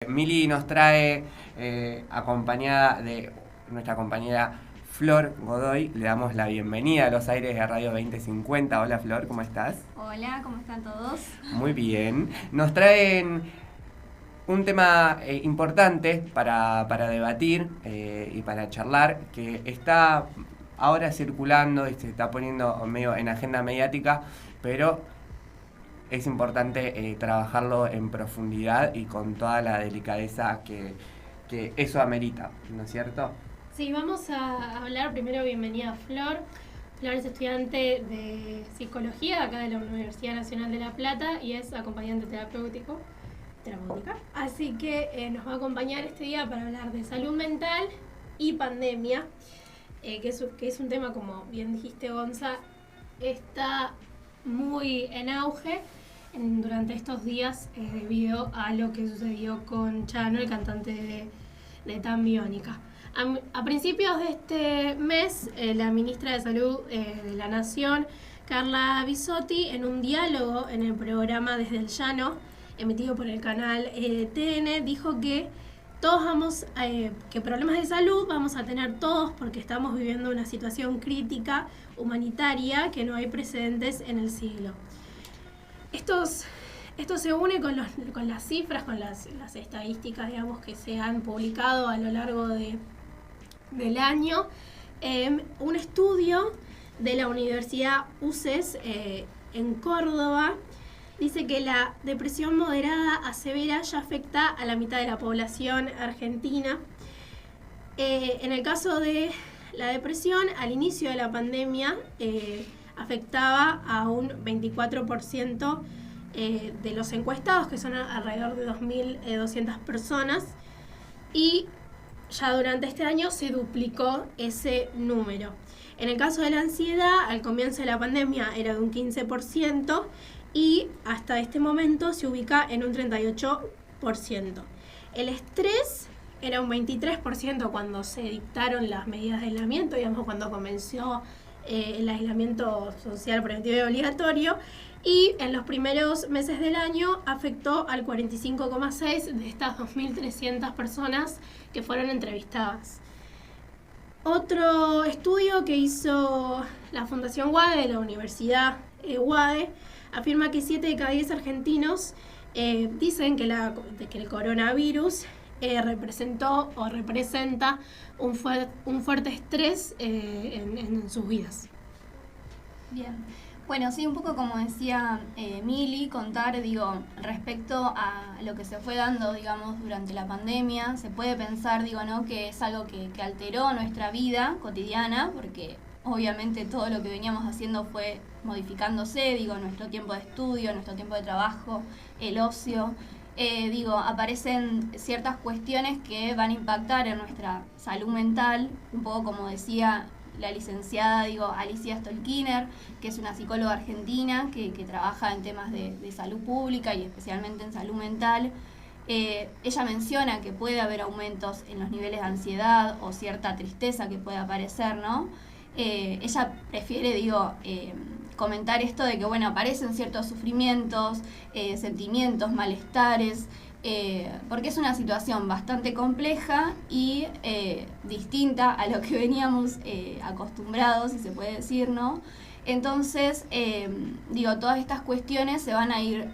Mili nos trae, acompañada de nuestra compañera Flor Godoy, le damos la bienvenida a los aires de Radio 2050. Hola Flor, ¿cómo estás? Hola, ¿cómo están todos? Muy bien. Nos traen un tema importante para debatir y para charlar, que está ahora circulando y se está poniendo medio en agenda mediática, pero es importante trabajarlo en profundidad y con toda la delicadeza que eso amerita, ¿no es cierto? Sí, vamos a hablar primero, bienvenida a Flor. Flor es estudiante de psicología acá de la Universidad Nacional de La Plata y es acompañante terapéutica. Así que nos va a acompañar este día para hablar de salud mental y pandemia, que es un tema, como bien dijiste, Gonza, está muy en auge durante estos días debido a lo que sucedió con Chano, el cantante de Tan Biónica. A principios de este mes, la ministra de Salud de la Nación, Carla Bisotti, en un diálogo en el programa Desde el Llano, emitido por el canal TN, dijo que todos que problemas de salud vamos a tener todos porque estamos viviendo una situación crítica humanitaria que no hay precedentes en el siglo. Esto se une con las cifras, con las estadísticas, digamos, que se han publicado a lo largo del año. Un estudio de la Universidad UCES en Córdoba dice que la depresión moderada a severa ya afecta a la mitad de la población argentina. En el caso de la depresión, al inicio de la pandemia, afectaba a un 24% de los encuestados, que son alrededor de 2.200 personas, y ya durante este año se duplicó ese número. En el caso de la ansiedad, al comienzo de la pandemia era de un 15% y hasta este momento se ubica en un 38%. El estrés era un 23% cuando se dictaron las medidas de aislamiento, digamos, cuando comenzó el aislamiento social preventivo y obligatorio, y en los primeros meses del año afectó al 45,6% de estas 2.300 personas que fueron entrevistadas. Otro estudio que hizo la Fundación UADE, de la Universidad UADE, afirma que 7 de cada 10 argentinos dicen que el coronavirus representó o representa un fuerte estrés en sus vidas. Bien. Bueno, sí, un poco como decía Mili, contar, respecto a lo que se fue dando, durante la pandemia, se puede pensar, ¿no?, que es algo que alteró nuestra vida cotidiana, porque obviamente todo lo que veníamos haciendo fue modificándose, nuestro tiempo de estudio, nuestro tiempo de trabajo, el ocio. Aparecen ciertas cuestiones que van a impactar en nuestra salud mental, un poco como decía la licenciada Alicia Stolkiner, que es una psicóloga argentina que trabaja en temas de salud pública y especialmente en salud mental. Ella menciona que puede haber aumentos en los niveles de ansiedad o cierta tristeza que puede aparecer, ¿no? Ella prefiere, comentar esto de que, aparecen ciertos sufrimientos, sentimientos, malestares, porque es una situación bastante compleja y distinta a lo que veníamos acostumbrados, si se puede decir, ¿no? Entonces, todas estas cuestiones se van a ir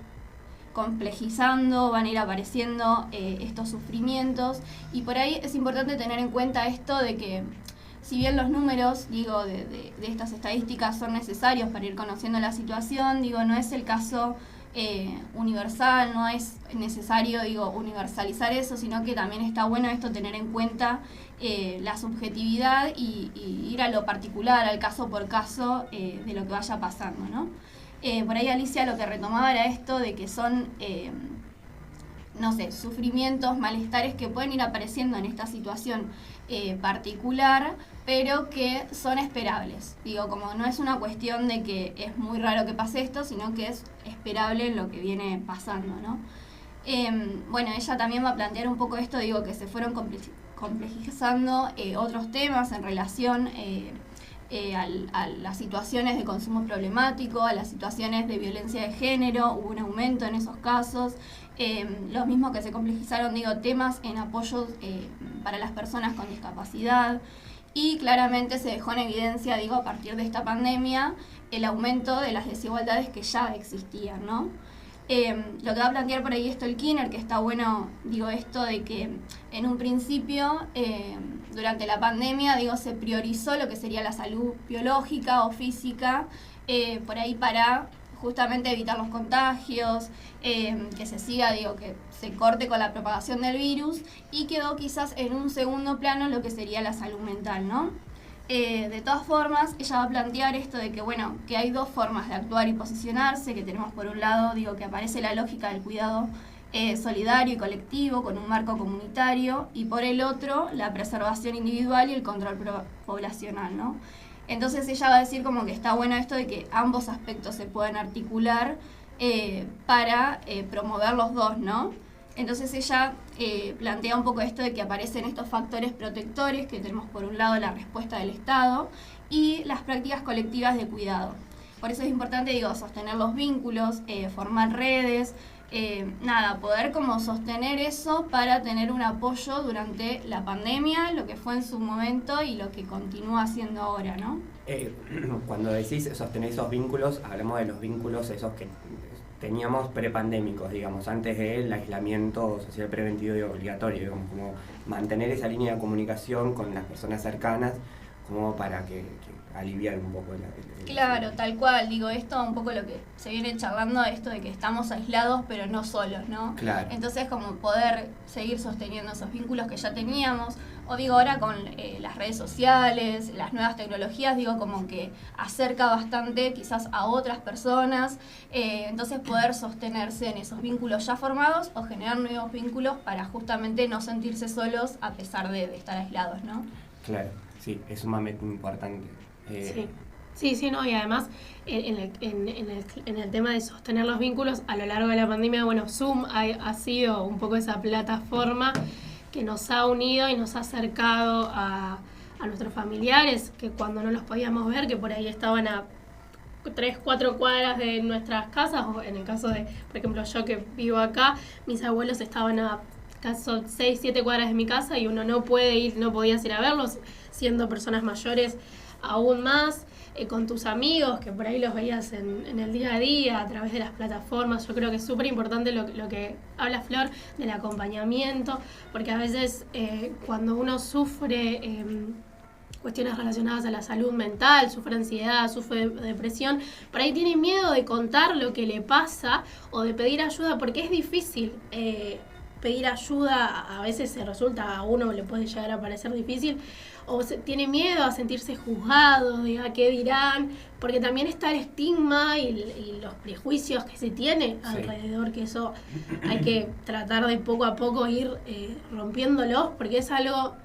complejizando, van a ir apareciendo estos sufrimientos, y por ahí es importante tener en cuenta esto de que, si bien los números, de estas estadísticas son necesarios para ir conociendo la situación, no es el caso universal, no es necesario, universalizar eso, sino que también está bueno esto, tener en cuenta la subjetividad y ir a lo particular, al caso por caso de lo que vaya pasando, ¿no? Por ahí Alicia lo que retomaba era esto de que son sufrimientos, malestares que pueden ir apareciendo en esta situación particular, pero que son esperables. Como no es una cuestión de que es muy raro que pase esto, sino que es esperable lo que viene pasando, ¿no? Ella también va a plantear un poco esto, que se fueron complejizando otros temas en relación a las situaciones de consumo problemático, a las situaciones de violencia de género. Hubo un aumento en esos casos, Los mismos que se complejizaron, digo, temas en apoyos para las personas con discapacidad. Y claramente se dejó en evidencia, digo, a partir de esta pandemia, el aumento de las desigualdades que ya existían, ¿no? Lo que va a plantear por ahí Stolkiner, que está bueno, digo, esto de que en un principio, durante la pandemia, digo, se priorizó lo que sería la salud biológica o física, por ahí para justamente evitar los contagios, que se siga, digo, que se corte con la propagación del virus, y quedó quizás en un segundo plano lo que sería la salud mental, ¿no? De todas formas, ella va a plantear esto de que, bueno, que hay dos formas de actuar y posicionarse, que tenemos por un lado, digo, que aparece la lógica del cuidado solidario y colectivo con un marco comunitario, y por el otro, la preservación individual y el control poblacional, ¿no? Entonces ella va a decir como que está bueno esto de que ambos aspectos se pueden articular para promover los dos, ¿no? Entonces ella plantea un poco esto de que aparecen estos factores protectores, que tenemos por un lado la respuesta del Estado y las prácticas colectivas de cuidado. Por eso es importante, digo, sostener los vínculos, formar redes, poder como sostener eso para tener un apoyo durante la pandemia, lo que fue en su momento y lo que continúa haciendo ahora, ¿no? Cuando decís sostener esos vínculos, hablamos de los vínculos esos que teníamos prepandémicos, digamos, antes del aislamiento social preventivo y obligatorio, digamos, como mantener esa línea de comunicación con las personas cercanas, como para que aliviar un poco el Claro, tal cual, digo, esto un poco lo que se viene charlando, esto de que estamos aislados pero no solos, ¿no? Claro. Entonces como poder seguir sosteniendo esos vínculos que ya teníamos, o digo ahora con las redes sociales, las nuevas tecnologías, digo como que acerca bastante quizás a otras personas, entonces poder sostenerse en esos vínculos ya formados o generar nuevos vínculos para justamente no sentirse solos a pesar de estar aislados, ¿no? Claro, sí, es sumamente importante. Sí, no, y además en el tema de sostener los vínculos a lo largo de la pandemia, bueno, Zoom ha sido un poco esa plataforma que nos ha unido y nos ha acercado a nuestros familiares, que cuando no los podíamos ver, que por ahí estaban a 3-4 cuadras de nuestras casas, o en el caso de, por ejemplo, yo que vivo acá, mis abuelos estaban a caso 6-7 cuadras de mi casa y uno no podías ir a verlos, siendo personas mayores aún más, con tus amigos, que por ahí los veías en el día a día, a través de las plataformas. Yo creo que es súper importante lo que habla Flor del acompañamiento, porque a veces cuando uno sufre cuestiones relacionadas a la salud mental, sufre ansiedad, sufre depresión, por ahí tiene miedo de contar lo que le pasa o de pedir ayuda, porque es difícil. Pedir ayuda a veces se resulta, a uno le puede llegar a parecer difícil, o tiene miedo a sentirse juzgado, diga qué dirán, porque también está el estigma y los prejuicios que se tiene alrededor, que eso hay que tratar de poco a poco ir rompiéndolos, porque es algo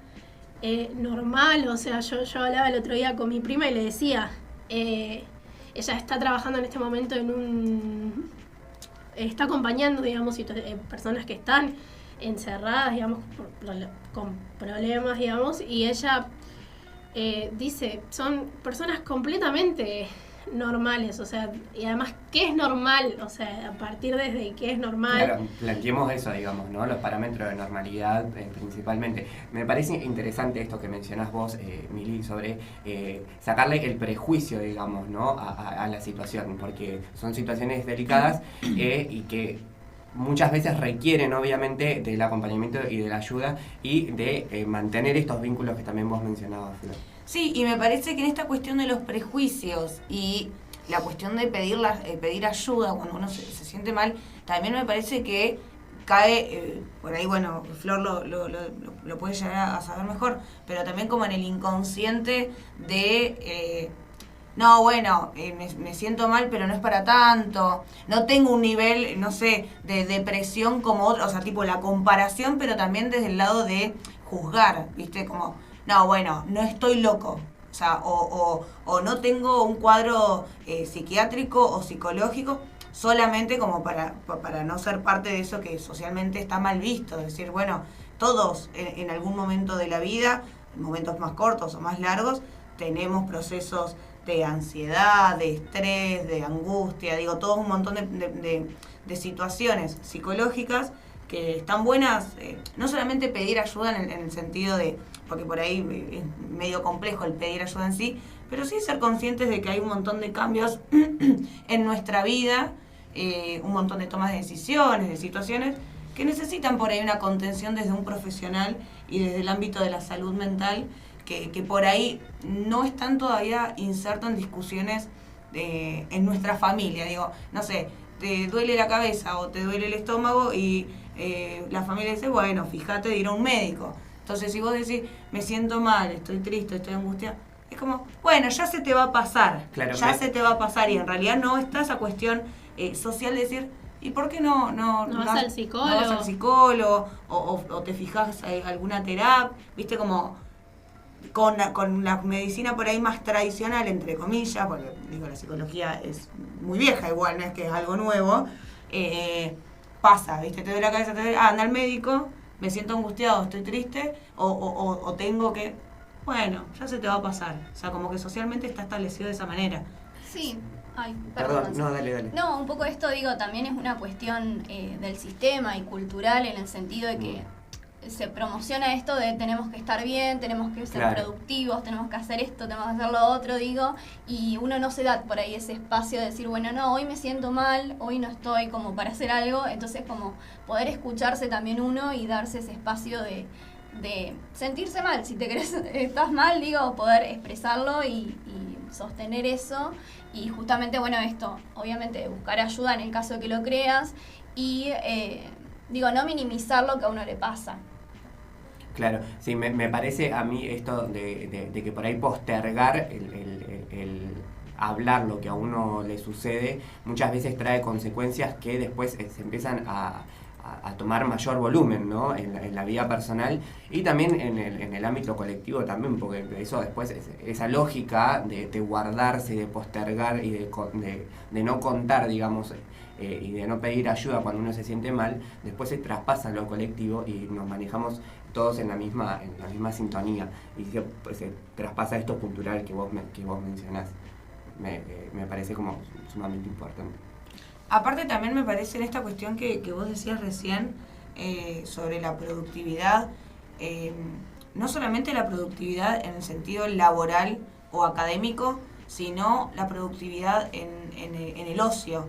normal. O sea, yo hablaba el otro día con mi prima y le decía, ella está trabajando en este momento está acompañando, digamos, personas que están encerradas, digamos, con problemas, digamos, y ella dice, son personas completamente normales, o sea, y además, ¿qué es normal? O sea, a partir desde qué es normal. Claro, planteemos eso, digamos, ¿no? Los parámetros de normalidad principalmente. Me parece interesante esto que mencionás vos, Mili, sobre sacarle el prejuicio, digamos, ¿no? a la situación, porque son situaciones delicadas y que muchas veces requieren, obviamente, del acompañamiento y de la ayuda y de mantener estos vínculos que también vos mencionabas, Flor. Sí, y me parece que en esta cuestión de los prejuicios y la cuestión de pedir ayuda cuando uno se siente mal, también me parece que cae, por ahí, bueno, Flor lo puede llegar a saber mejor, pero también como en el inconsciente de... no, bueno, me siento mal, pero no es para tanto. No tengo un nivel, no sé, de depresión como otro. O sea, tipo la comparación, pero también desde el lado de juzgar, ¿viste? Como, no, bueno, no estoy loco. O sea, o no tengo un cuadro psiquiátrico o psicológico solamente como para no ser parte de eso que socialmente está mal visto. Es decir, bueno, todos en algún momento de la vida, momentos más cortos o más largos, tenemos procesos de ansiedad, de estrés, de angustia, digo, todo un montón de situaciones psicológicas que están buenas, no solamente pedir ayuda en el sentido de, porque por ahí es medio complejo el pedir ayuda en sí, pero sí ser conscientes de que hay un montón de cambios en nuestra vida, un montón de tomas de decisiones, de situaciones que necesitan por ahí una contención desde un profesional y desde el ámbito de la salud mental, que por ahí no están todavía insertos en discusiones en nuestra familia. Digo, no sé, te duele la cabeza o te duele el estómago y la familia dice, bueno, fíjate de ir a un médico. Entonces, si vos decís, me siento mal, estoy triste, estoy angustiada, es como, bueno, ya se te va a pasar, claro, se te va a pasar, y en realidad no está esa cuestión social de decir, ¿y por qué no vas al psicólogo? No vas al psicólogo o te fijas alguna terapia, viste, como con la medicina por ahí más tradicional, entre comillas, porque digo, la psicología es muy vieja igual, no es que es algo nuevo, pasa, viste, te duele la cabeza, anda al médico, me siento angustiado, estoy triste, o tengo que, bueno, ya se te va a pasar, o sea, como que socialmente está establecido de esa manera. Sí. Ay, perdón, no, dale. No, un poco esto, digo, también es una cuestión del sistema y cultural, en el sentido de que se promociona esto de tenemos que estar bien, tenemos que ser productivos, tenemos que hacer esto, tenemos que hacer lo otro, digo, y uno no se da por ahí ese espacio de decir, bueno, no, hoy me siento mal, hoy no estoy como para hacer algo, entonces como poder escucharse también uno y darse ese espacio de sentirse mal, si te crees, estás mal, digo, poder expresarlo y sostener eso, y justamente, bueno, esto, obviamente buscar ayuda en el caso de que lo creas, y digo, no minimizar lo que a uno le pasa. Claro, sí, me parece a mí esto de que por ahí postergar el hablar lo que a uno le sucede muchas veces trae consecuencias que después se empiezan a tomar mayor volumen, ¿no? en la vida personal y también en el ámbito colectivo también, porque eso después, esa lógica de guardarse, de postergar y de no contar, digamos, y de no pedir ayuda cuando uno se siente mal, después se traspasa a lo colectivo y nos manejamos todos en la misma sintonía y se traspasa esto cultural que vos mencionás. Me parece como sumamente importante. Aparte también me parece en esta cuestión que vos decías recién sobre la productividad, no solamente la productividad en el sentido laboral o académico, sino la productividad en el ocio.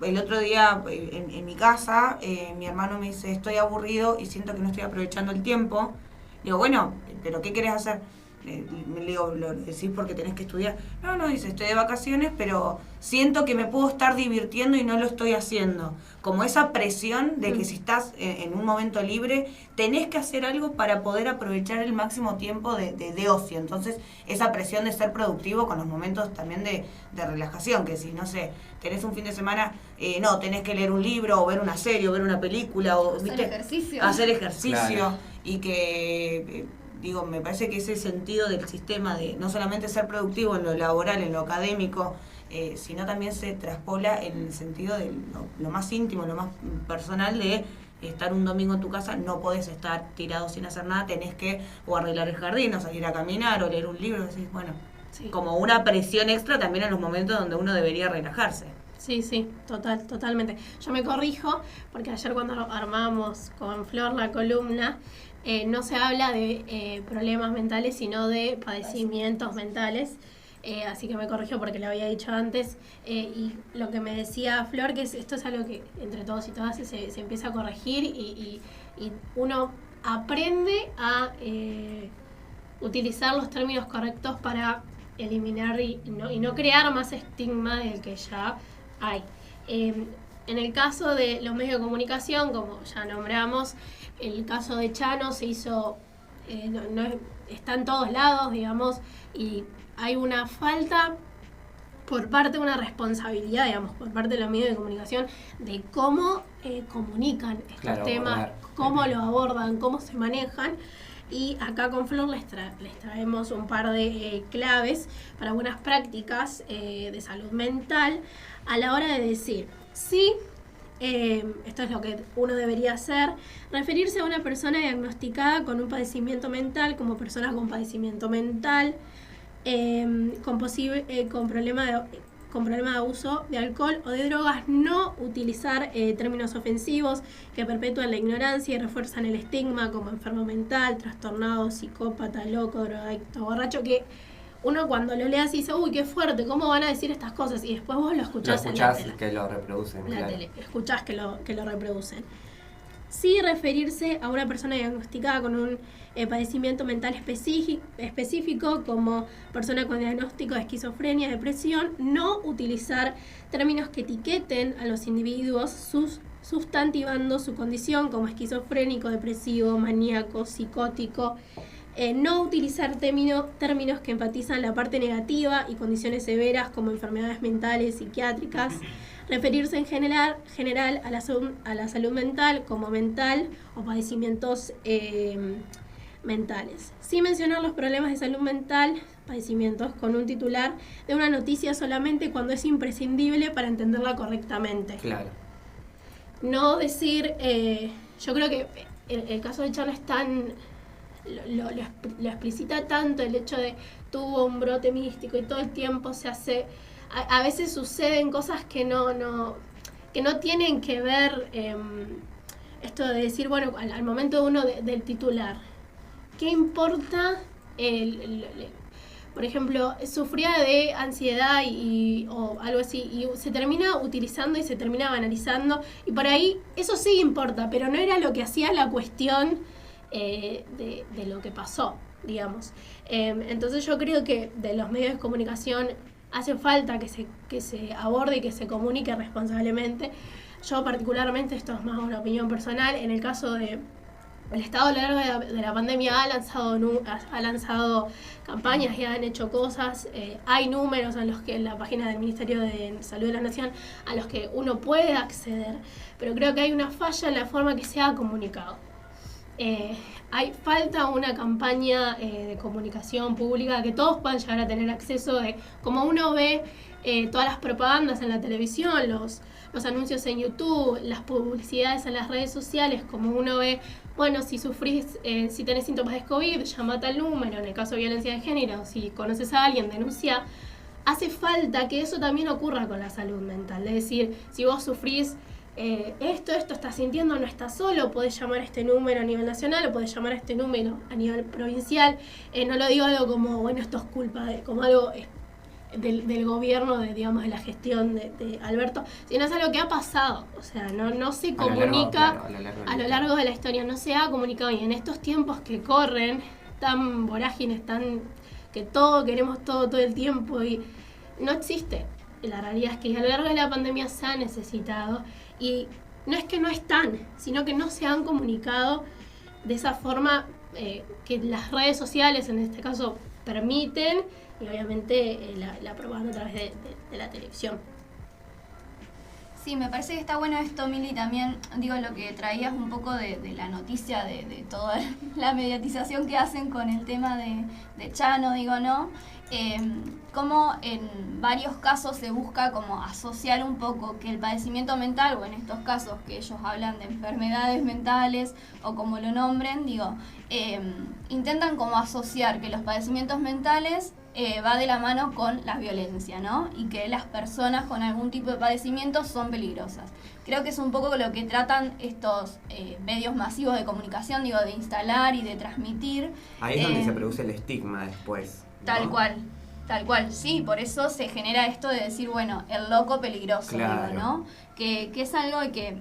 El otro día en mi casa, mi hermano me dice, estoy aburrido y siento que no estoy aprovechando el tiempo. Digo, bueno, ¿pero qué querés hacer? Le digo, ¿lo decís porque tenés que estudiar? No, dice, estoy de vacaciones, pero siento que me puedo estar divirtiendo y no lo estoy haciendo. Como esa presión de que si estás en un momento libre, tenés que hacer algo para poder aprovechar el máximo tiempo de ocio. Entonces, esa presión de ser productivo con los momentos también de relajación, que si, no sé, tenés un fin de semana, no, tenés que leer un libro, o ver una serie, o ver una película, o hacer ejercicio. Hacer ejercicio, claro. Y que... digo, me parece que ese sentido del sistema de no solamente ser productivo en lo laboral, en lo académico, sino también se traspola en el sentido de lo más íntimo, lo más personal de estar un domingo en tu casa, no podés estar tirado sin hacer nada, tenés que o arreglar el jardín, o salir a caminar, o leer un libro, decís, bueno, sí. Como una presión extra también en los momentos donde uno debería relajarse. Sí, totalmente. Yo me corrijo, porque ayer cuando armamos con Flor la columna, no se habla de problemas mentales, sino de padecimientos mentales. Así que me corrijo porque lo había dicho antes. Y lo que me decía Flor, que esto es algo que entre todos y todas se empieza a corregir y uno aprende a utilizar los términos correctos para eliminar y no crear más estigma del que ya hay. En el caso de los medios de comunicación, como ya nombramos, el caso de Chano se hizo, está en todos lados, digamos, y hay una falta por parte de una responsabilidad, digamos, por parte de los medios de comunicación de cómo comunican estos temas, cómo lo abordan, cómo se manejan. Y acá con Flor les traemos un par de claves para buenas prácticas de salud mental a la hora de decir, sí, esto es lo que uno debería hacer, referirse a una persona diagnosticada con un padecimiento mental como persona con padecimiento mental, con problema de abuso de alcohol o de drogas, no utilizar términos ofensivos que perpetúan la ignorancia y refuerzan el estigma, como enfermo mental, trastornado, psicópata, loco, drogadicto, borracho, que uno cuando lo leas dice, uy, qué fuerte, ¿cómo van a decir estas cosas? Y después vos lo escuchás en la tele. Que lo reproducen. La tele, escuchás que lo reproducen. Sí, referirse a una persona diagnosticada con un padecimiento mental específico como persona con diagnóstico de esquizofrenia, depresión, no utilizar términos que etiqueten a los individuos sustantivando su condición como esquizofrénico, depresivo, maníaco, psicótico, no utilizar términos que enfatizan la parte negativa y condiciones severas como enfermedades mentales, psiquiátricas, referirse en general a la salud mental como mental o padecimientos mentales. Sin mencionar los problemas de salud mental, padecimientos con un titular de una noticia solamente cuando es imprescindible para entenderla correctamente. Claro. No decir, yo creo que el caso de Chano es tan... Lo explicita tanto el hecho de tuvo un brote místico y todo el tiempo se hace... A veces suceden cosas que no tienen que ver, esto de decir, bueno, al momento uno del titular, ¿qué importa? Por ejemplo, sufría de ansiedad o algo así, y se termina utilizando y se termina banalizando, y por ahí eso sí importa, pero no era lo que hacía la cuestión de lo que pasó, digamos. Entonces yo creo que de los medios de comunicación hace falta que se aborde y que se comunique responsablemente. Yo particularmente, esto es más una opinión personal, en el caso de el Estado a lo largo de la pandemia ha lanzado campañas y han hecho cosas, hay números en la página del Ministerio de Salud de la Nación a los que uno puede acceder, pero creo que hay una falla en la forma que se ha comunicado. Hay falta una campaña de comunicación pública que todos puedan llegar a tener acceso de, como uno ve todas las propagandas en la televisión, los anuncios en YouTube, las publicidades en las redes sociales, como uno ve, bueno, si sufrís, si tenés síntomas de COVID, llamate al número, en el caso de violencia de género, si conoces a alguien, denuncia. Hace falta que eso también ocurra con la salud mental, es decir, si vos sufrís esto estás sintiendo, no estás solo, podés llamar a este número a nivel nacional o podés llamar a este número a nivel provincial. No lo digo algo como, bueno, esto es culpa como algo del gobierno, digamos, de la gestión de Alberto, sino es algo que ha pasado, o sea, no se comunica a lo largo de la historia, no se ha comunicado, y en estos tiempos que corren, tan vorágines, que queremos todo el tiempo, y no existe. La realidad es que a lo largo de la pandemia se ha necesitado, y no es que no están, sino que no se han comunicado de esa forma que las redes sociales, en este caso, permiten, y obviamente la propaganda a través de la televisión. Sí, me parece que está bueno esto, Mili, también, digo, lo que traías un poco de la noticia, de toda la mediatización que hacen con el tema de Chano, digo, ¿no? Como en varios casos se busca como asociar un poco que el padecimiento mental, o en estos casos que ellos hablan de enfermedades mentales, o como lo nombren, digo, intentan como asociar que los padecimientos mentales va de la mano con la violencia, ¿no? Y que las personas con algún tipo de padecimiento son peligrosas. Creo que es un poco lo que tratan estos medios masivos de comunicación, digo, de instalar y de transmitir. Ahí es donde se produce el estigma después, ¿no? Tal cual, sí, por eso se genera esto de decir, bueno, el loco peligroso, claro, digo, ¿no? Que es algo de que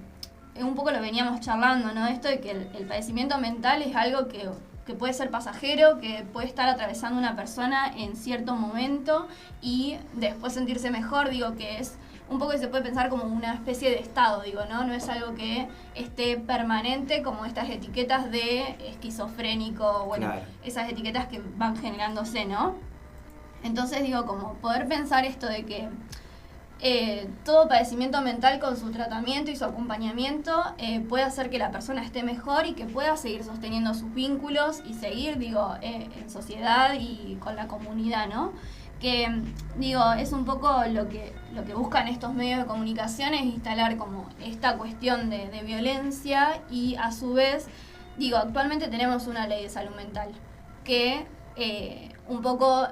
un poco lo veníamos charlando, ¿no? Esto de que el padecimiento mental es algo que puede ser pasajero, que puede estar atravesando una persona en cierto momento y después sentirse mejor, digo, que es un poco que se puede pensar como una especie de estado, digo, ¿no? No es algo que esté permanente como estas etiquetas de esquizofrénico, bueno, claro, esas etiquetas que van generándose, ¿no? Entonces, digo, como poder pensar esto de que todo padecimiento mental con su tratamiento y su acompañamiento puede hacer que la persona esté mejor y que pueda seguir sosteniendo sus vínculos y seguir, digo, en sociedad y con la comunidad, ¿no? Que, digo, es un poco lo que buscan estos medios de comunicación, es instalar como esta cuestión de violencia, y a su vez, digo, actualmente tenemos una ley de salud mental que un poco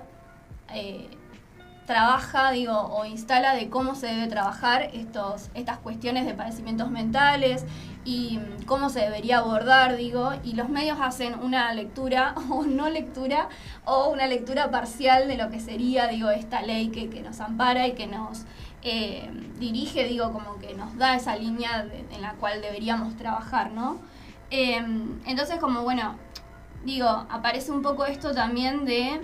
trabaja, o instala de cómo se debe trabajar estas cuestiones de padecimientos mentales y cómo se debería abordar, y los medios hacen una lectura o no lectura o una lectura parcial de lo que sería, esta ley que nos ampara y que nos dirige, como que nos da esa línea en la cual deberíamos trabajar, ¿no? Entonces, como bueno, aparece un poco esto también de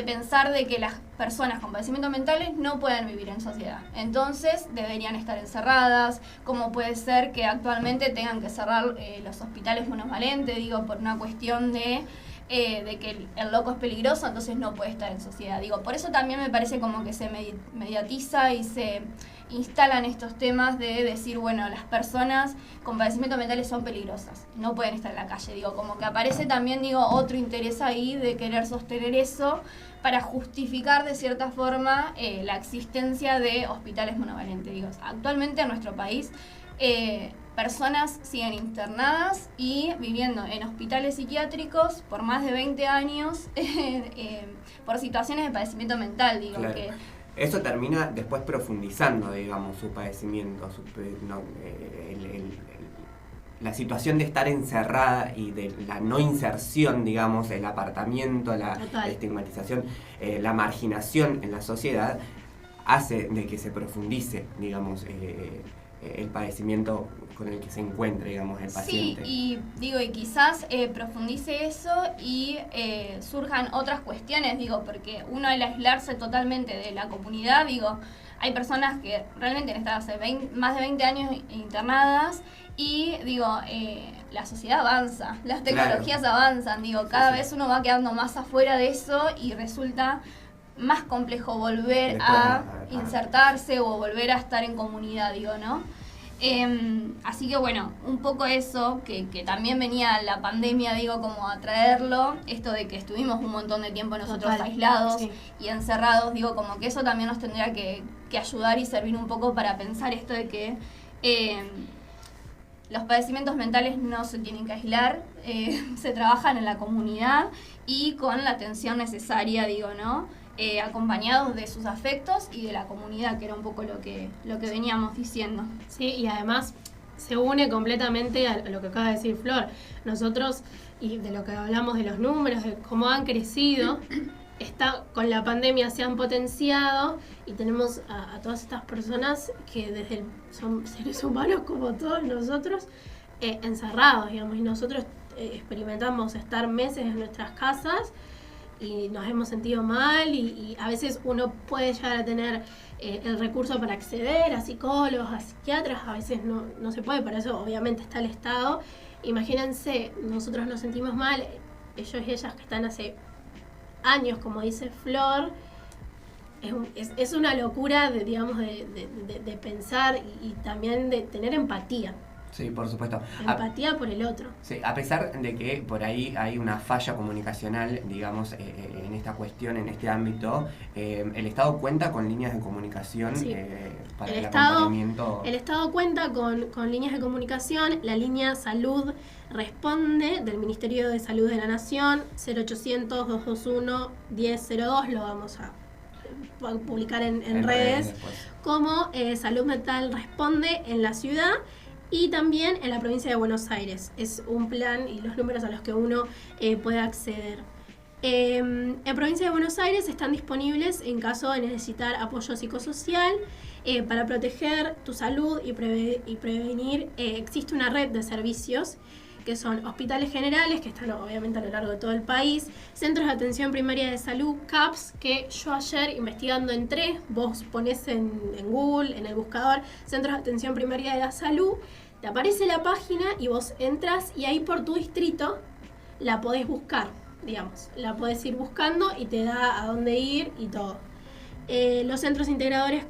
pensar de que las personas con padecimientos mentales no pueden vivir en sociedad. Entonces deberían estar encerradas, como puede ser que actualmente tengan que cerrar los hospitales monovalentes, por una cuestión de que el loco es peligroso, entonces no puede estar en sociedad. Por eso también me parece como que se mediatiza y se instalan estos temas de decir, bueno, las personas con padecimientos mentales son peligrosas, no pueden estar en la calle. Como que aparece también, otro interés ahí de querer sostener eso para justificar de cierta forma la existencia de hospitales monovalentes. Actualmente en nuestro país personas siguen internadas y viviendo en hospitales psiquiátricos por más de 20 años por situaciones de padecimiento mental, claro. Que eso termina después profundizando, su padecimiento, la situación de estar encerrada y de la no inserción, el apartamiento, la estigmatización, la marginación en la sociedad, hace de que se profundice, el padecimiento con el que se encuentra, el paciente. Sí, y quizás profundice eso y surjan otras cuestiones, porque uno al aislarse totalmente de la comunidad, hay personas que realmente han estado hace más de 20 años internadas y, la sociedad avanza, las tecnologías avanzan, cada vez uno va quedando más afuera de eso y resulta más complejo volver a insertarse o volver a estar en comunidad, ¿no? Así que bueno, un poco eso, que también venía la pandemia, como a traerlo, esto de que estuvimos un montón de tiempo nosotros aislados y encerrados, como que eso también nos tendría que ayudar y servir un poco para pensar esto de que los padecimientos mentales no se tienen que aislar, se trabajan en la comunidad y con la atención necesaria, ¿no? Acompañados de sus afectos y de la comunidad, que era un poco lo que veníamos diciendo. Sí, y además se une completamente a lo que acaba de decir Flor. Nosotros, y de lo que hablamos de los números, de cómo han crecido, con la pandemia se han potenciado y tenemos a todas estas personas que son seres humanos como todos nosotros, encerrados, y nosotros experimentamos estar meses en nuestras casas y nos hemos sentido mal y a veces uno puede llegar a tener el recurso para acceder a psicólogos, a psiquiatras, a veces no se puede, para eso obviamente está el Estado. Imagínense, nosotros nos sentimos mal, ellos y ellas que están hace años, como dice Flor, es una locura de pensar y también de tener empatía. Sí, por supuesto. Empatía por el otro. Sí, a pesar de que por ahí hay una falla comunicacional, en esta cuestión, en este ámbito, el Estado cuenta con líneas de comunicación para el acompañamiento. El Estado cuenta con líneas de comunicación. La línea Salud Responde del Ministerio de Salud de la Nación, 0800-221-1002, lo vamos a publicar en redes, como Salud Mental Responde en la ciudad. Y también en la provincia de Buenos Aires. Es un plan y los números a los que uno puede acceder. En provincia de Buenos Aires están disponibles en caso de necesitar apoyo psicosocial para proteger tu salud y prevenir. Existe una red de servicios que son hospitales generales, que están obviamente a lo largo de todo el país, centros de atención primaria de salud, CAPS, que yo ayer investigando entré, vos ponés en Google, en el buscador, centros de atención primaria de la salud, te aparece la página y vos entras y ahí por tu distrito la podés buscar, la podés ir buscando y te da a dónde ir y todo. Los centros integradores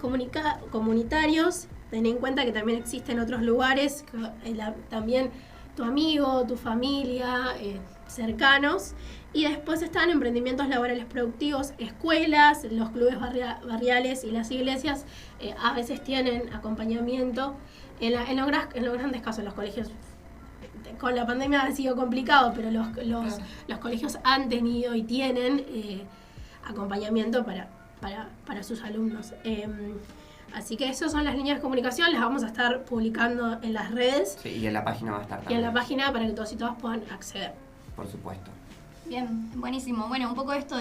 comunitarios, ten en cuenta que también existen otros lugares, también tu amigo, tu familia, cercanos. Y después están emprendimientos laborales productivos, escuelas, los clubes barriales y las iglesias a veces tienen acompañamiento. En los grandes casos, los colegios, con la pandemia ha sido complicado, pero los colegios han tenido y tienen acompañamiento para sus alumnos. Así que esas son las líneas de comunicación, las vamos a estar publicando en las redes. Sí, y en la página va a estar también. Y en la página para que todos y todas puedan acceder. Por supuesto. Bien, buenísimo. Bueno, un poco esto,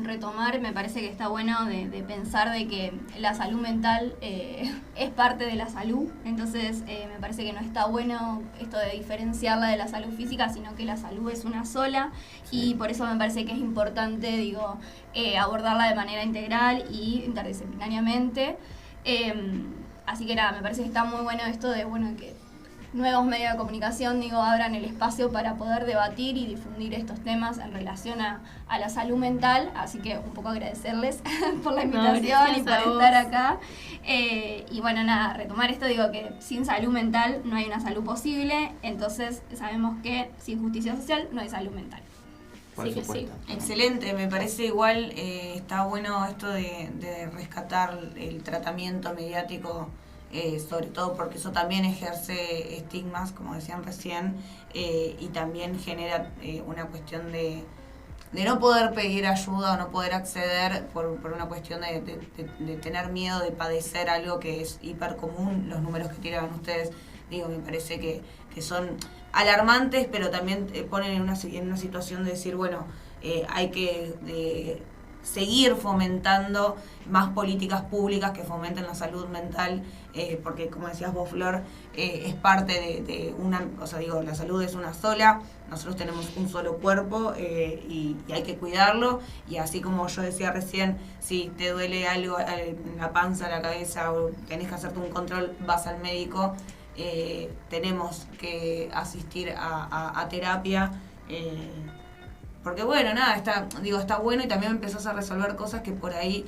retomar, me parece que está bueno de pensar de que la salud mental es parte de la salud, entonces me parece que no está bueno esto de diferenciarla de la salud física, sino que la salud es una sola, y por eso me parece que es importante, abordarla de manera integral y interdisciplinariamente. Así que nada, me parece que está muy bueno esto de, que nuevos medios de comunicación, abran el espacio para poder debatir y difundir estos temas en relación a la salud mental, así que un poco agradecerles por la invitación y por estar acá. Y bueno, nada, retomar esto, que sin salud mental no hay una salud posible, entonces sabemos que sin justicia social no hay salud mental. Por supuesto. Sí. Excelente, me parece igual, está bueno esto de rescatar el tratamiento mediático, sobre todo porque eso también ejerce estigmas, como decían recién, y también genera una cuestión de no poder pedir ayuda o no poder acceder por una cuestión de tener miedo de padecer algo que es hiper común. Los números que tiraban ustedes, me parece que son alarmantes, pero también ponen en una situación de decir, hay que seguir fomentando más políticas públicas que fomenten la salud mental, porque como decías vos, Flor, es parte de una, la salud es una sola, nosotros tenemos un solo cuerpo, y hay que cuidarlo, y así como yo decía recién, si te duele algo en la panza, la cabeza, o tenés que hacerte un control, vas al médico, tenemos que asistir a terapia, porque está bueno, y también empezás a resolver cosas que por ahí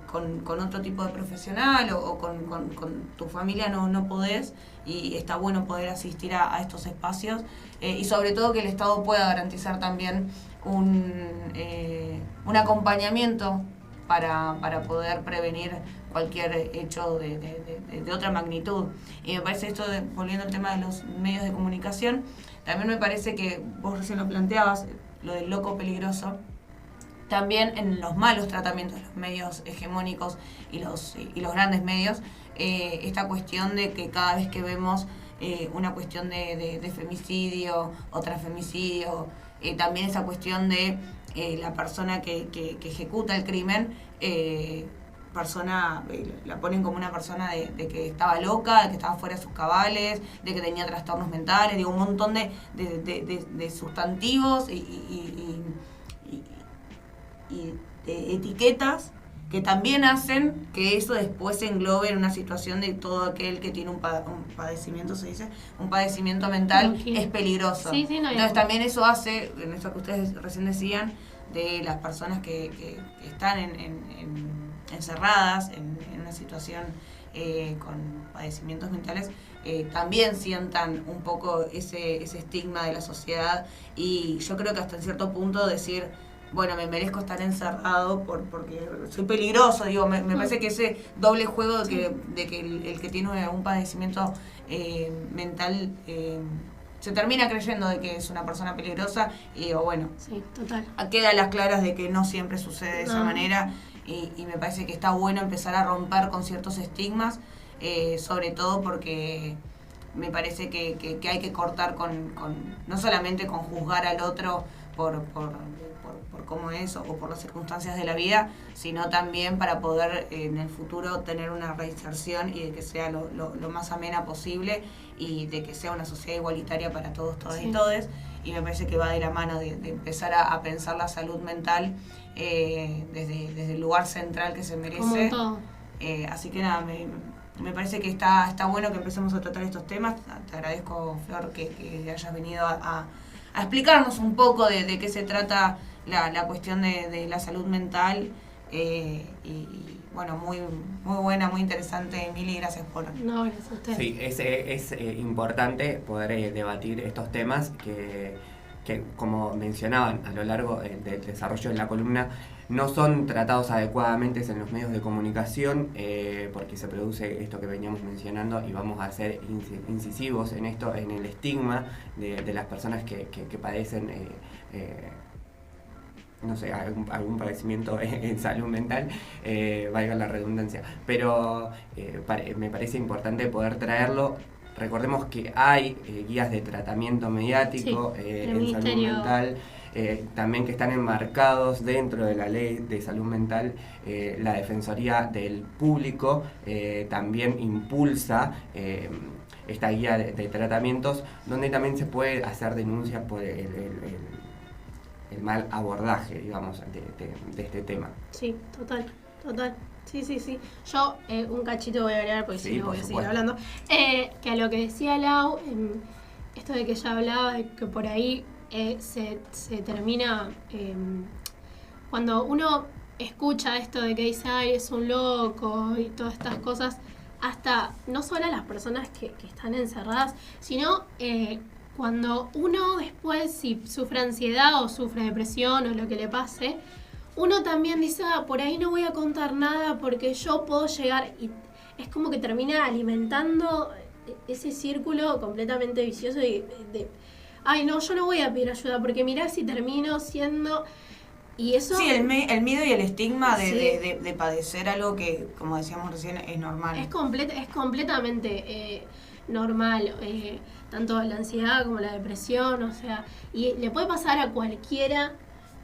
con otro tipo de profesional o con tu familia no podés, y está bueno poder asistir a estos espacios, y sobre todo que el Estado pueda garantizar también un acompañamiento para poder prevenir cualquier hecho de otra magnitud. Y me parece esto, volviendo al tema de los medios de comunicación, también me parece que vos recién lo planteabas, lo del loco peligroso, también en los malos tratamientos de los medios hegemónicos y los grandes medios, esta cuestión de que cada vez que vemos una cuestión de femicidio o transfemicidio, también esa cuestión de la persona que ejecuta el crimen, la ponen como una persona de que estaba loca, de que estaba fuera de sus cabales, de que tenía trastornos mentales, un montón de sustantivos y de etiquetas que también hacen que eso después se englobe en una situación de todo aquel que tiene un padecimiento, se dice, un padecimiento mental, es peligroso. Sí, entonces también eso hace, en esto que ustedes recién decían, de las personas que están encerradas en una situación con padecimientos mentales, también sientan un poco ese estigma de la sociedad, y yo creo que hasta en cierto punto decir, me merezco estar encerrado porque soy peligroso, me parece que ese doble juego de que el que tiene un padecimiento mental se termina creyendo de que es una persona peligrosa, y sí, total. Queda a las claras de que no siempre sucede de esa manera, y me parece que está bueno empezar a romper con ciertos estigmas, sobre todo porque me parece que hay que cortar con no solamente con juzgar al otro por cómo es o por las circunstancias de la vida, sino también para poder en el futuro tener una reinserción y de que sea lo más amena posible, y de que sea una sociedad igualitaria para todos, todas y todes. Y me parece que va de la mano de empezar a pensar la salud mental desde el lugar central que se merece. Así que nada, me parece que está bueno que empecemos a tratar estos temas. Te agradezco, Flor, que hayas venido a explicarnos un poco de qué se trata la cuestión de la salud mental, muy buena, muy interesante, Mili, gracias por... No, gracias a usted. Sí, es importante poder debatir estos temas que, como mencionaban a lo largo del desarrollo de la columna, no son tratados adecuadamente en los medios de comunicación, porque se produce esto que veníamos mencionando, y vamos a ser incisivos en esto, en el estigma de las personas que padecen no sé, algún padecimiento en salud mental, valga la redundancia. Pero me parece importante poder traerlo. Recordemos que hay guías de tratamiento mediático en salud mental, también que están enmarcados dentro de la ley de salud mental. La Defensoría del Público también impulsa esta guía de tratamientos, donde también se puede hacer denuncias por el mal abordaje, digamos, de este tema. Sí, total. Sí. Yo un cachito voy a agregar, porque Sí, si no por voy a seguir supuesto. hablando. Que a lo que decía Lau, esto de que ella hablaba de que por ahí se termina... cuando uno escucha esto de que dice, ay, es un loco y todas estas cosas, hasta no solo a las personas que están encerradas, sino cuando uno después, si sufre ansiedad o sufre depresión o lo que le pase, uno también dice, por ahí no voy a contar nada porque yo puedo llegar, y es como que termina alimentando ese círculo completamente vicioso de ay, no, yo no voy a pedir ayuda porque mirá si termino siendo... Y eso... Sí, el miedo y el estigma Sí. de padecer algo que, como decíamos recién, es normal. Es completamente normal, tanto la ansiedad como la depresión, o sea, y le puede pasar a cualquiera,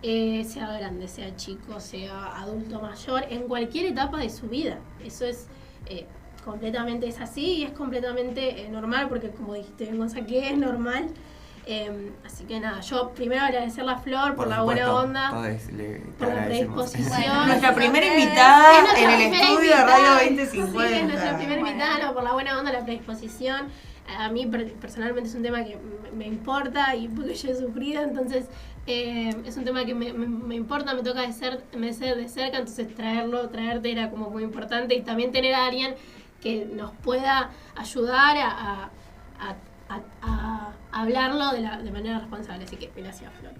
sea grande, sea chico, sea adulto mayor, en cualquier etapa de su vida. Eso es completamente es así y es completamente normal, porque como dijiste, Gonza, que es normal. Así que nada, yo primero agradecerle a Flor por la buena onda, por la predisposición. Nuestra primera invitada Es nuestra en el primera estudio de invitada. Radio Sí, 2050. es nuestra primera Bueno. invitada, por la buena onda, la predisposición. A mí personalmente es un tema que me importa y porque yo he sufrido, entonces es un tema que me importa, me toca de cerca, entonces traerte era como muy importante, y también tener a alguien que nos pueda ayudar a hablarlo de manera responsable. Así que gracias, Flor.